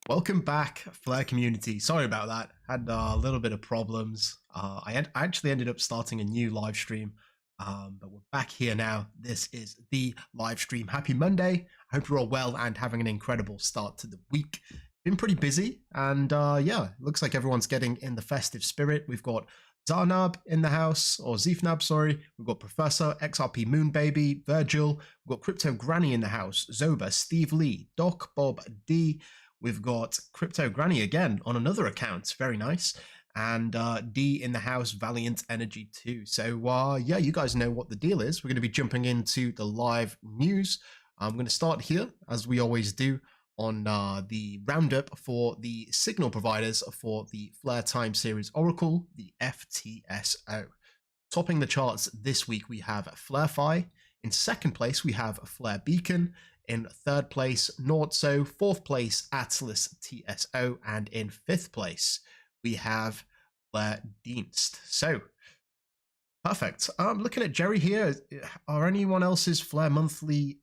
Welcome back, Flare community. Sorry about that. Had a little bit of problems. I actually ended up starting a new live stream, but we're back here now. This is the live stream. Happy Monday. I hope you're all well and having an incredible start to the week. Been pretty busy, and yeah, looks like everyone's getting in the festive spirit. We've got Zarnab in the house, or Zifnab, sorry. We've got Professor, XRP Moonbaby, Virgil. We've got Crypto Granny in the house, Zoba, Steve Lee, Doc, Bob D. We've got Crypto Granny again on another account. Very nice. And D in the house, Valiant Energy 2. So yeah, you guys know what the deal is. We're going to be jumping into the live news. I'm going to start here, as we always do, on the roundup for the signal providers for the Flare Time Series Oracle, the FTSO. Topping the charts this week, we have FlareFi. In second place, we have Flare Beacon. In third place, Nordso. Fourth place, Atlas TSO. And in fifth place, we have Flare Dienst. So, perfect. Looking at Jerry here, are anyone else's Flare monthly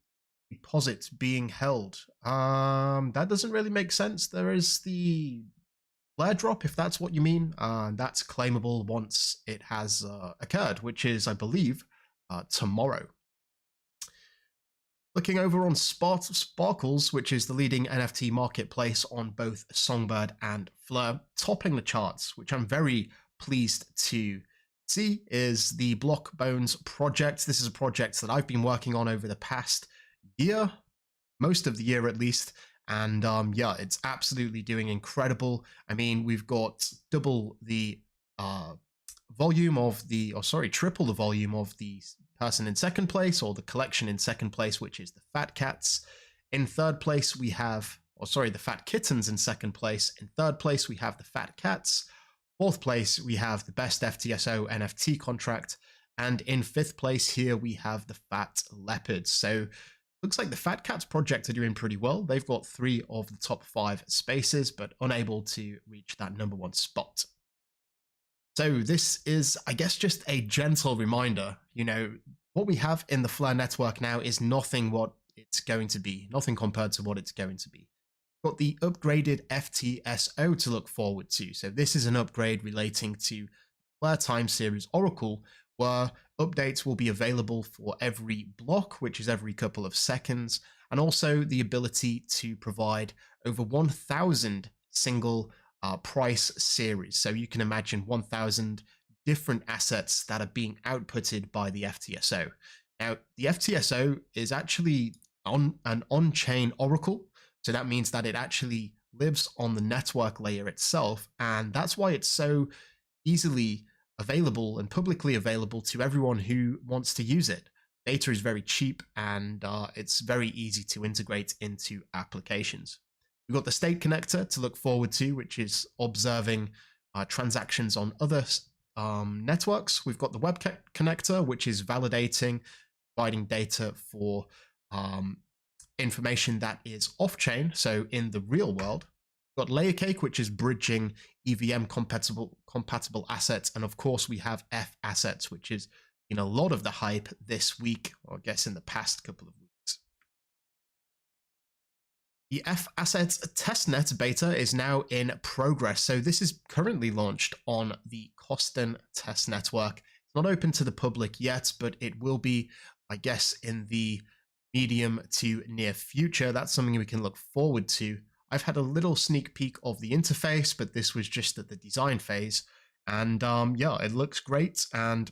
deposits being held? That doesn't really make sense. There is the Flare drop, if that's what you mean. That's claimable once it has occurred, which is, I believe, tomorrow. Looking over on Sparkles, which is the leading NFT marketplace on both Songbird and Flare, topping the charts, which I'm very pleased to see, is the Blockbones project. This is a project that I've been working on over the past year, most of the year at least, and yeah, it's absolutely doing incredible. I mean, we've got double the volume of the, or sorry, triple the volume of the person in second place, or the collection in second place, which is the Fat Cats. In third place, we have, or sorry, the Fat Kittens in second place. In third place, we have the Fat Cats. Fourth place, we have the best FTSO NFT contract. And in fifth place here, we have the Fat Leopards. So looks like the Fat Cats project are doing pretty well. They've got 3 of the top 5 spaces, but unable to reach that #1 spot. So this is, I guess, just a gentle reminder, you know, what we have in the Flare network now is nothing what it's going to be, nothing compared to what it's going to be. We've got the upgraded FTSO to look forward to. So this is an upgrade relating to Flare Time Series Oracle, where updates will be available for every block, which is every couple of seconds, and also the ability to provide over 1,000 single price series. So you can imagine 1,000 different assets that are being outputted by the FTSO. Now, the FTSO is actually an on-chain oracle. So that means that it actually lives on the network layer itself. And that's why it's so easily available and publicly available to everyone who wants to use it. Data is very cheap, and it's very easy to integrate into applications. We've got the state connector to look forward to, which is observing transactions on other networks. We've got the web connector, which is validating, providing data for information that is off-chain, so in the real world. We've got layer cake, which is bridging EVM compatible assets, and of course we have F assets, which is a lot of the hype this week, or I guess in the past couple of weeks. The F Assets testnet beta is now in progress. So this is currently launched on the Kosten test network. It's not open to the public yet, but it will be, I guess, in the medium to near future. That's something we can look forward to. I've had a little sneak peek of the interface, but this was just at the design phase. And yeah, it looks great. And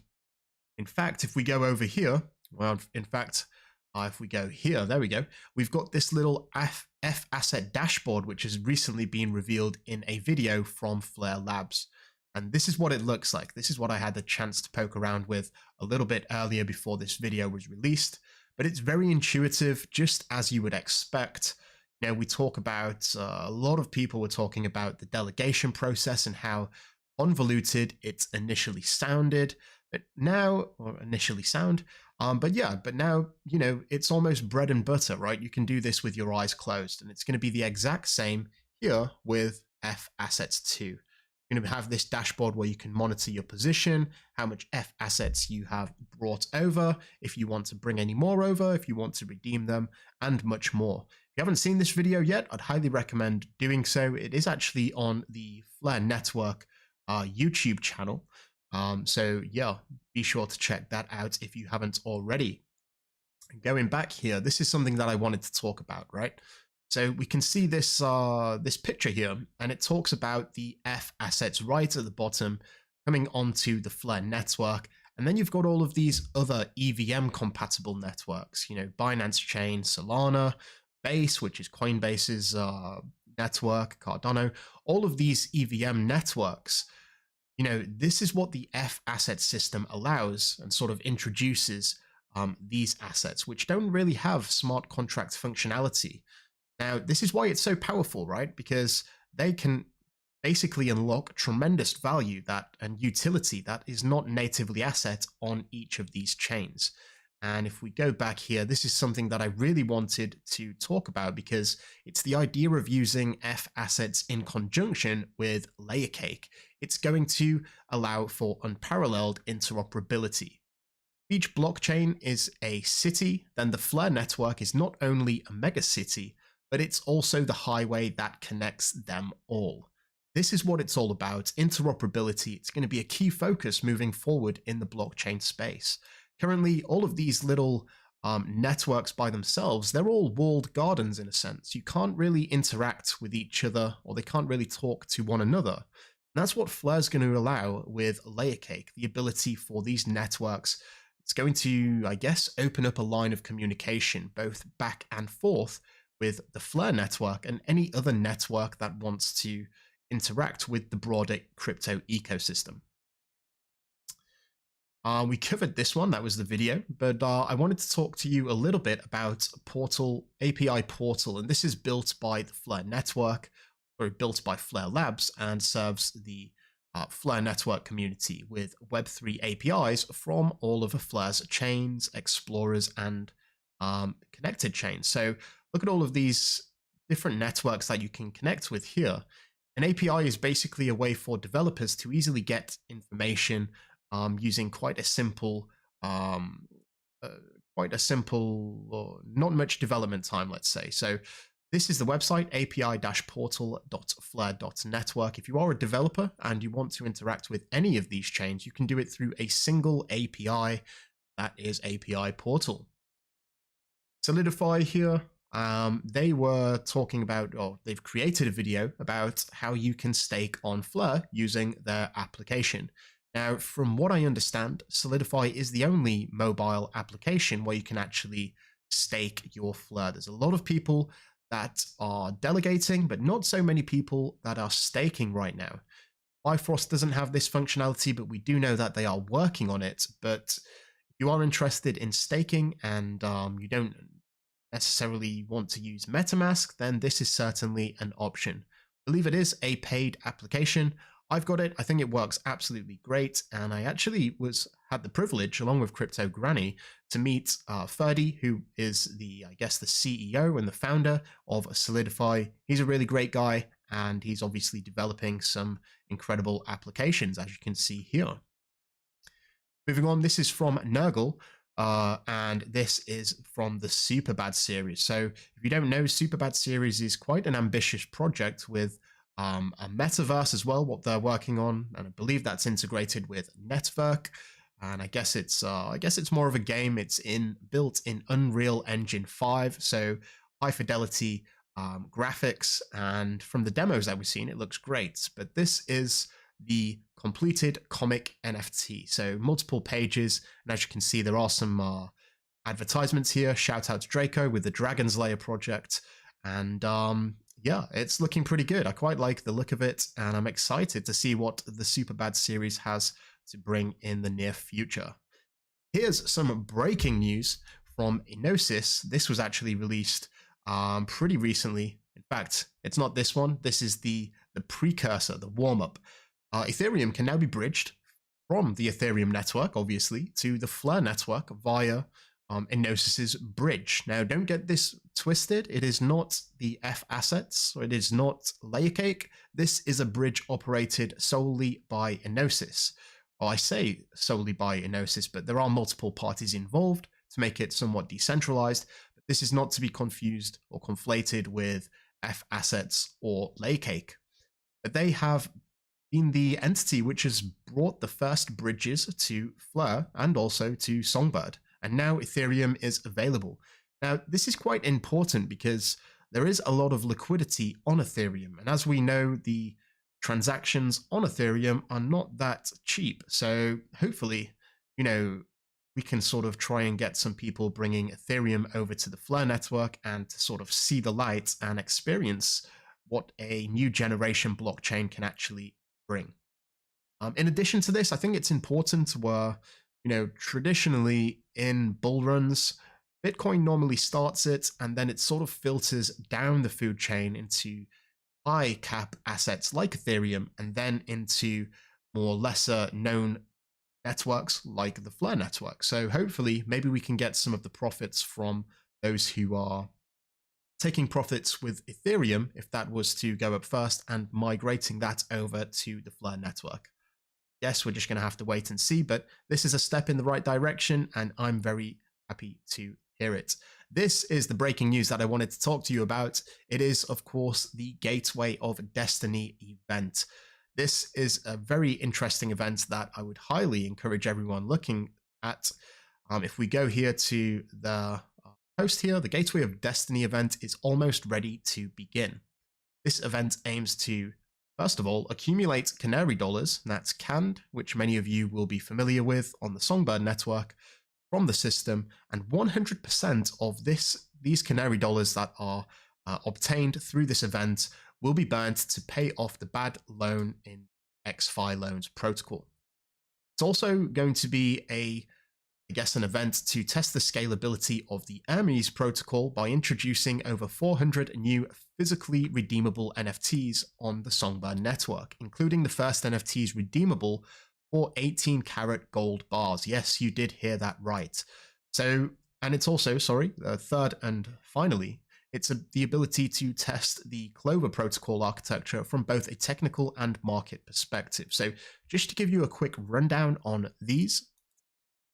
in fact, if we go over here, well, in fact, if we go here, there we go. We've got this little F asset dashboard, which has recently been revealed in a video from Flare Labs. And this is what it looks like. This is what I had the chance to poke around with a little bit earlier before this video was released. But it's very intuitive, just as you would expect. We talk about, a lot of people were talking about the delegation process and how convoluted it initially sounded. But now, or initially sound, but yeah, but now, it's almost bread and butter, right? You can do this with your eyes closed, and it's going to be the exact same here with F Assets 2. You're going to have this dashboard where you can monitor your position, how much F assets you have brought over, if you want to bring any more over, if you want to redeem them, and much more. If you haven't seen this video yet, I'd highly recommend doing so. It is actually on the Flare Network YouTube channel. So yeah, be sure to check that out if you haven't already. Going back here, this is something that I wanted to talk about, right? So we can see this this picture here, and it talks about the F assets right at the bottom coming onto the Flare network. And then you've got all of these other EVM compatible networks, Binance Chain, Solana, Base, which is Coinbase's network, Cardano, all of these EVM networks. This is what the F asset system allows and sort of introduces these assets, which don't really have smart contract functionality. Now, this is why it's so powerful, right? Because they can basically unlock tremendous value and utility that is not natively asset on each of these chains. And if we go back here, this is something that I really wanted to talk about because it's the idea of using F assets in conjunction with Layer Cake. It's going to allow for unparalleled interoperability. Each blockchain is a city, then the Flare network is not only a mega city, but it's also the highway that connects them all. This is what it's all about, interoperability. It's going to be a key focus moving forward in the blockchain space. Currently, all of these little networks by themselves, they're all walled gardens in a sense. You can't really interact with each other, or they can't really talk to one another. And that's what Flare's going to allow with Layer Cake, the ability for these networks. It's going to, I guess, open up a line of communication, both back and forth, with the Flare network and any other network that wants to interact with the broader crypto ecosystem. We covered this one, that was the video, but I wanted to talk to you a little bit about Portal, API Portal, and this is built by the Flare network, or built by Flare Labs, and serves the Flare network community with Web3 APIs from all of the Flare's chains, explorers, and connected chains. So look at all of these different networks that you can connect with here. An API is basically a way for developers to easily get information using quite a simple, not much development time, let's say. So this is the website, api-portal.flare.network. If you are a developer and you want to interact with any of these chains, you can do it through a single API, that is API Portal. Solidify here, they were talking about, or they've created a video about how you can stake on Flare using their application. Now, from what I understand, Solidify is the only mobile application where you can actually stake your Flare. There's a lot of people that are delegating, but not so many people that are staking right now. Bifrost doesn't have this functionality, but we do know that they are working on it. But if you are interested in staking and you don't necessarily want to use MetaMask, then this is certainly an option. I believe it is a paid application. I've got it. I think it works absolutely great. And I actually had the privilege, along with Crypto Granny, to meet Ferdy, who is I guess the CEO and the founder of Solidify. He's a really great guy, and he's obviously developing some incredible applications, as you can see here. Moving on, this is from Nurgle, and this is from the Superbad series. So if you don't know, Superbad series is quite an ambitious project with a metaverse as well, what they're working on, and I believe that's integrated with Network. And I guess it's more of a game. It's built in Unreal Engine 5, so high fidelity graphics, and from the demos that we've seen, it looks great. But this is the completed comic NFT, so multiple pages, and as you can see, there are some advertisements here. Shout out to Draco with the Dragon's Lair project, and yeah, it's looking pretty good. I quite like the look of it, and I'm excited to see what the Superbad series has to bring in the near future. Here's some breaking news from Enosis. This was actually released pretty recently. In fact, it's not this one. This is the precursor, the warm-up. Ethereum can now be bridged from the Ethereum network, obviously, to the Fleur network via Inosis's bridge. Now, don't get this twisted. It is not the F assets, or it is not Layer Cake. This is a bridge operated solely by Inosis. Well, I say solely by Inosis, but there are multiple parties involved to make it somewhat decentralized. But this is not to be confused or conflated with F assets or Layer Cake. But they have been the entity which has brought the first bridges to Fleur and also to Songbird. And now Ethereum is available. Now, this is quite important because there is a lot of liquidity on Ethereum. And as we know, the transactions on Ethereum are not that cheap. So hopefully, we can sort of try and get some people bringing Ethereum over to the Fleur network and to sort of see the light and experience what a new generation blockchain can actually bring. In addition to this, I think it's important where, traditionally in bull runs, Bitcoin normally starts it and then it sort of filters down the food chain into high cap assets like Ethereum and then into more lesser known networks like the Fleur network. So hopefully maybe we can get some of the profits from those who are taking profits with Ethereum, if that was to go up first, and migrating that over to the Fleur network. Yes, we're just going to have to wait and see, but this is a step in the right direction, and I'm very happy to hear it. This is the breaking news that I wanted to talk to you about. It is, of course, the Gateway of Destiny event. This is a very interesting event that I would highly encourage everyone looking at. If we go here to the post here, the Gateway of Destiny event is almost ready to begin. This event aims to, first of all, accumulate Canary dollars, that's canned, which many of you will be familiar with on the Songbird network, from the system, and 100% of these Canary dollars that are obtained through this event will be burnt to pay off the bad loan in XFi Loans protocol. It's also going to be an event to test the scalability of the Hermes protocol by introducing over 400 new physically redeemable NFTs on the Songbird network, including the first NFTs redeemable for 18-karat gold bars. Yes, you did hear that right. So, and it's also, third and finally, it's the ability to test the Clover protocol architecture from both a technical and market perspective. So just to give you a quick rundown on these,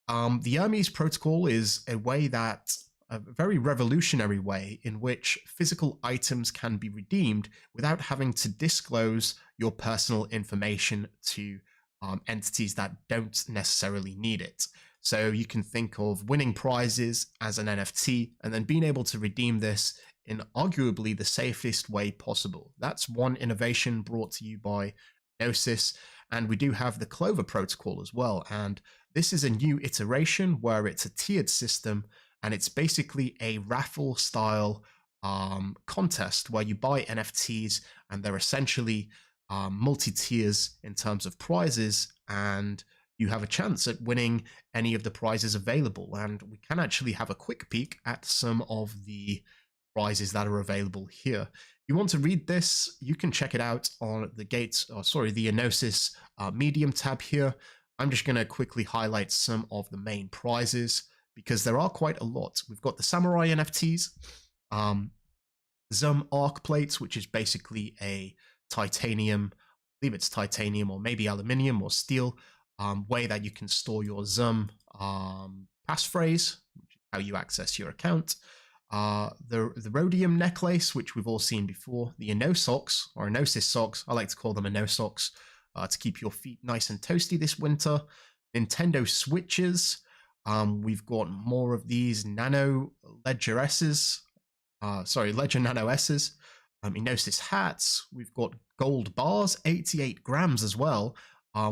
the Hermes protocol is a very revolutionary way in which physical items can be redeemed without having to disclose your personal information to entities that don't necessarily need it. So you can think of winning prizes as an NFT and then being able to redeem this in arguably the safest way possible. That's one innovation brought to you by Gnosis. And we do have the Clover protocol as well. And this is a new iteration where it's a tiered system, and it's basically a raffle style contest where you buy NFTs and they're essentially multi-tiers in terms of prizes, and you have a chance at winning any of the prizes available. And we can actually have a quick peek at some of the prizes that are available here. If you want to read this, you can check it out on the the Inosis Medium tab here. I'm just going to quickly highlight some of the main prizes because there are quite a lot. We've got the Samurai NFTs, Zum Arc Plates, which is basically a titanium, I believe it's titanium or maybe aluminium or steel, way that you can store your Zum passphrase, which is how you access your account. The rhodium necklace, which we've all seen before, the Inosocks, or Inosis socks, I like to call them Inosocks, to keep your feet nice and toasty this winter. Nintendo Switches, we've got more of these Nano Ledger S's, Ledger Nano S's, Inosis hats, we've got gold bars, 88 grams as well,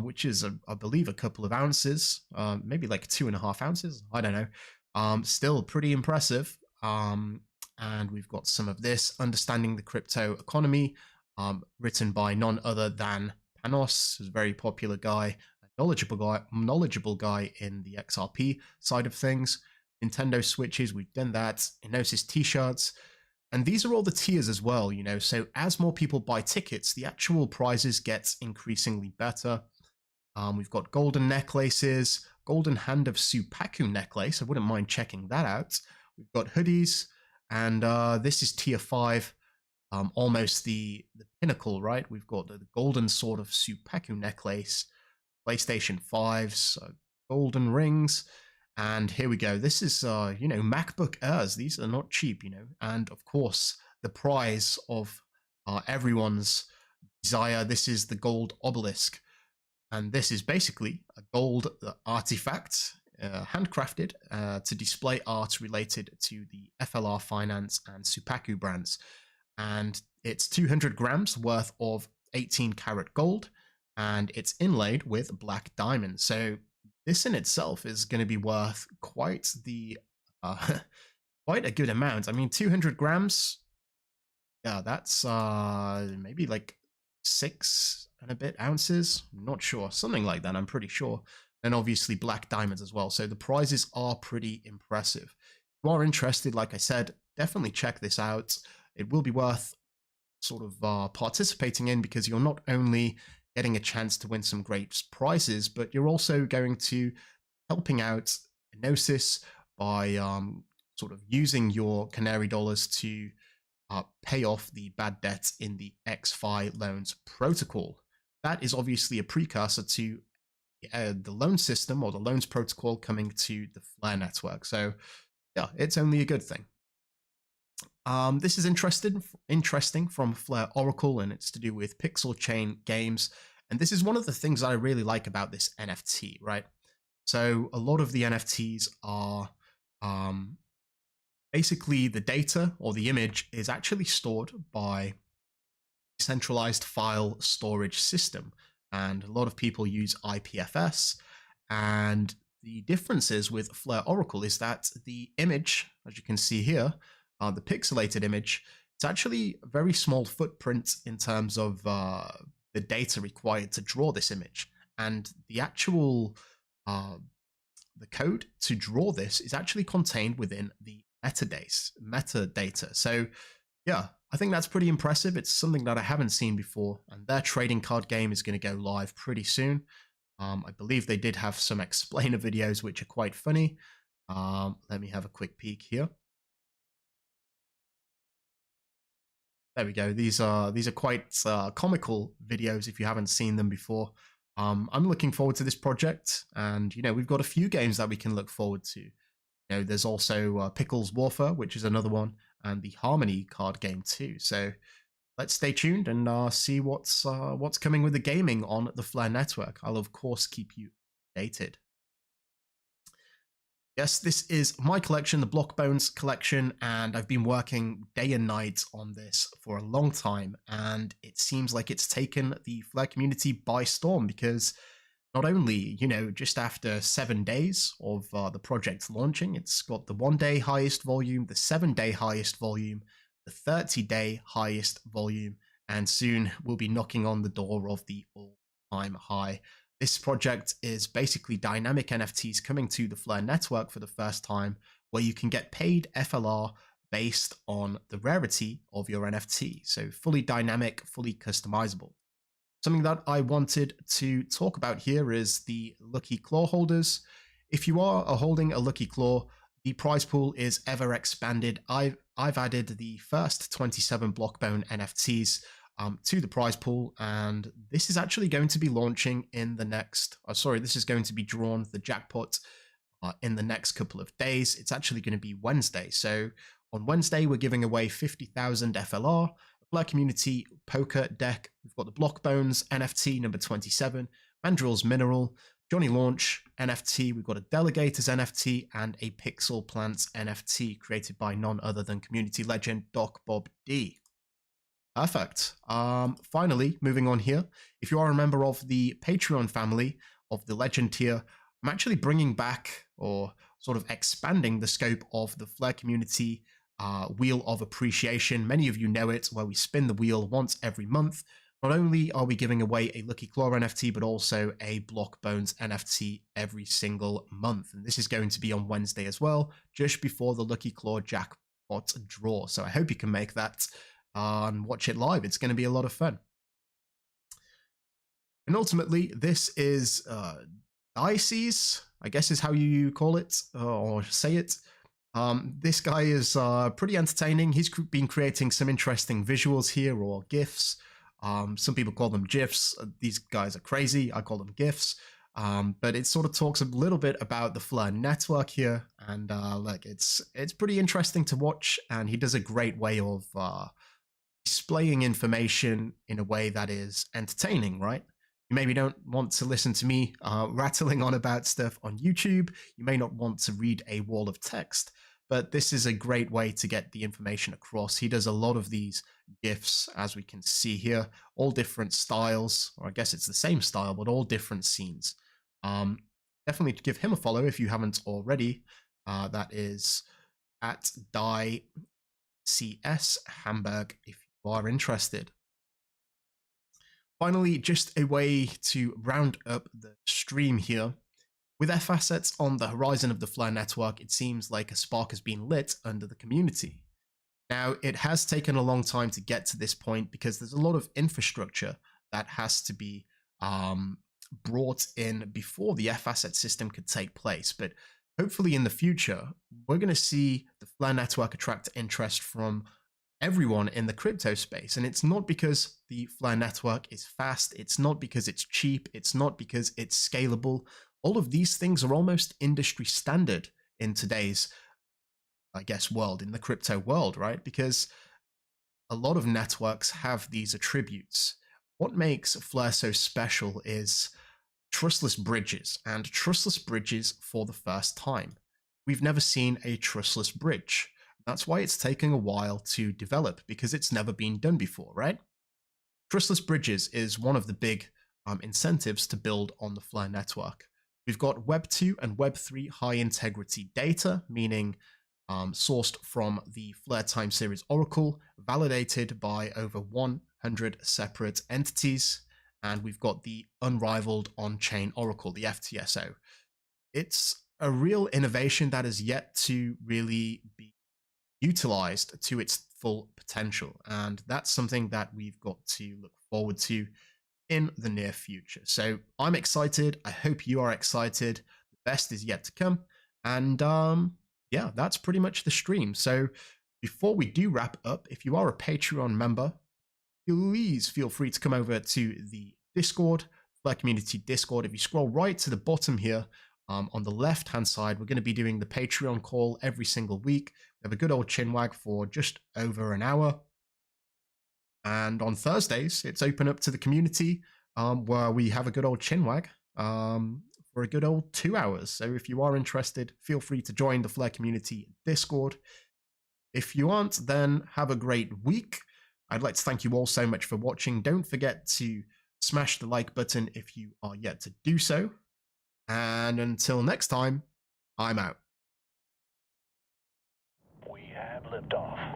which is, I believe, a couple of ounces, maybe like 2.5 ounces, I don't know, still pretty impressive. And we've got some of this, Understanding the Crypto Economy, written by none other than Panos, who's a very popular guy, knowledgeable guy in the XRP side of things. Nintendo Switches, we've done that. Inosis t-shirts. And these are all the tiers as well, so as more people buy tickets, the actual prizes get increasingly better. We've got golden necklaces, golden hand of Supaku necklace. I wouldn't mind checking that out. We've got hoodies, and this is tier 5, almost the pinnacle, right? We've got the golden sword of Supaku necklace, PlayStation 5's golden rings, and here we go. This is, MacBook Airs. These are not cheap, and of course, the prize of everyone's desire. This is the gold obelisk. And this is basically a gold artifact, handcrafted to display art related to the FLR Finance and Supaku brands. And it's 200 grams worth of 18 karat gold, and it's inlaid with black diamonds. So this in itself is going to be worth quite the quite a good amount. I mean, 200 grams, yeah, that's maybe like 6 and a bit ounces. I'm not sure, something like that, I'm pretty sure. And obviously black diamonds as well. So the prizes are pretty impressive. If you are interested, like I said, definitely check this out. It will be worth sort of participating in, because you're not only getting a chance to win some great prizes, but you're also going to helping out Gnosis by sort of using your Canary dollars to pay off the bad debts in the XFi loans protocol. That is obviously a precursor to the loan system, or the loans protocol, coming to the Flare network. So yeah, it's only a good thing. This is interesting from Flare Oracle, and it's to do with Pixel Chain games. And this is one of the things I really like about this NFT, right? So a lot of the NFTs are basically the data, or the image, is actually stored by a centralized file storage system. And a lot of people use IPFS. And the differences with Flare Oracle is that the image, as you can see here, the pixelated image, it's actually a very small footprint in terms of the data required to draw this image. And the actual the code to draw this is actually contained within the metadata. So yeah, I think that's pretty impressive. It's something that I haven't seen before, and their trading card game is going to go live pretty soon. I believe they did have some explainer videos which are quite funny. Let me have a quick peek here. There we go. These are quite comical videos if you haven't seen them before. I'm looking forward to this project, and we've got a few games that we can look forward to. There's also Pickles Warfare, which is another one, and the Harmony card game too. So let's stay tuned and see what's coming with the gaming on the Flare network. I'll of course keep you updated. Yes, this is my collection, the Blockbones collection, and I've been working day and night on this for a long time, and it seems like it's taken the Flare community by storm, because not only, just after 7 days of the project launching, it's got the 1-day highest volume, the 7-day highest volume, the 30-day highest volume, and soon we'll be knocking on the door of the all-time high. This project is basically dynamic NFTs coming to the Flare network for the first time, where you can get paid FLR based on the rarity of your NFT. So fully dynamic, fully customizable. Something that I wanted to talk about here is the Lucky Claw holders. If you are holding a Lucky Claw, the prize pool is ever expanded. I've added the first 27 Blockbone NFTs to the prize pool, and this is actually going to be launching in the next, this is going to be drawn, the jackpot, in the next couple of days. It's actually going to be Wednesday. So on Wednesday, we're giving away 50,000 FLR, Flare Community Poker deck. We've got the Blockbones NFT number 27, Mandrill's Mineral, Johnny Launch NFT. We've got a Delegators NFT and a Pixel Plants NFT created by none other than community legend Doc Bob D. Perfect. Finally, moving on here. If you are a member of the Patreon family of the Legend tier, I'm actually bringing back, or sort of expanding, the scope of the Flare Community Wheel of Appreciation. Many of you know it, where we spin the wheel once every month. Not only are we giving away a Lucky Claw NFT, but also a Blockbones NFT every single month. And this is going to be on Wednesday as well, just before the Lucky Claw jackpot draw. So I hope you can make that and watch it live. It's going to be a lot of fun. And ultimately, this is Dices, I guess is how you call it or say it. This guy is pretty entertaining. He's been creating some interesting visuals here, or GIFs. Some people call them GIFs. These guys are crazy. I call them GIFs. But it sort of talks a little bit about the Fleur network here, and like it's pretty interesting to watch. And he does a great way of displaying information in a way that is entertaining, right? You maybe don't want to listen to me rattling on about stuff on YouTube. You may not want to read a wall of text, but this is a great way to get the information across. He does a lot of these GIFs, as we can see here, all different styles, or I guess it's the same style, but all different scenes. Definitely give him a follow if you haven't already. That is at CS Hamburg if you are interested. Finally, just a way to round up the stream here. With F assets on the horizon of the Flare network, it seems like a spark has been lit under the community. Now, it has taken a long time to get to this point because there's a lot of infrastructure that has to be brought in before the F asset system could take place. But hopefully in the future, we're going to see the Flare network attract interest from everyone in the crypto space. And it's not because the Flare network is fast. It's not because it's cheap. It's not because it's scalable. All of these things are almost industry standard in today's, I guess, world, in the crypto world, right? Because a lot of networks have these attributes. What makes Flare so special is trustless bridges, and trustless bridges for the first time. We've never seen a trustless bridge. That's why it's taking a while to develop, because it's never been done before, right? Trustless bridges is one of the big incentives to build on the Flare network. We've got Web 2 and Web 3 high integrity data, meaning sourced from the Flare time series oracle, validated by over 100 separate entities. And we've got the unrivaled on-chain oracle, the FTSO. It's a real innovation that is yet to really be utilized to its full potential. And that's something that we've got to look forward to in the near future. So I'm excited. I hope you are excited. The best is yet to come. And yeah, that's pretty much the stream. So before we do wrap up, if you are a Patreon member, please feel free to come over to the Discord, Flare Community Discord. If you scroll right to the bottom here, on the left-hand side, we're going to be doing the Patreon call every single week. We have a good old chinwag for just over an hour. And on Thursdays, it's open up to the community where we have a good old chinwag for a good old 2 hours. So if you are interested, feel free to join the Flare Community Discord. If you aren't, then have a great week. I'd like to thank you all so much for watching. Don't forget to smash the like button if you are yet to do so. And until next time, I'm out. We have liftoff.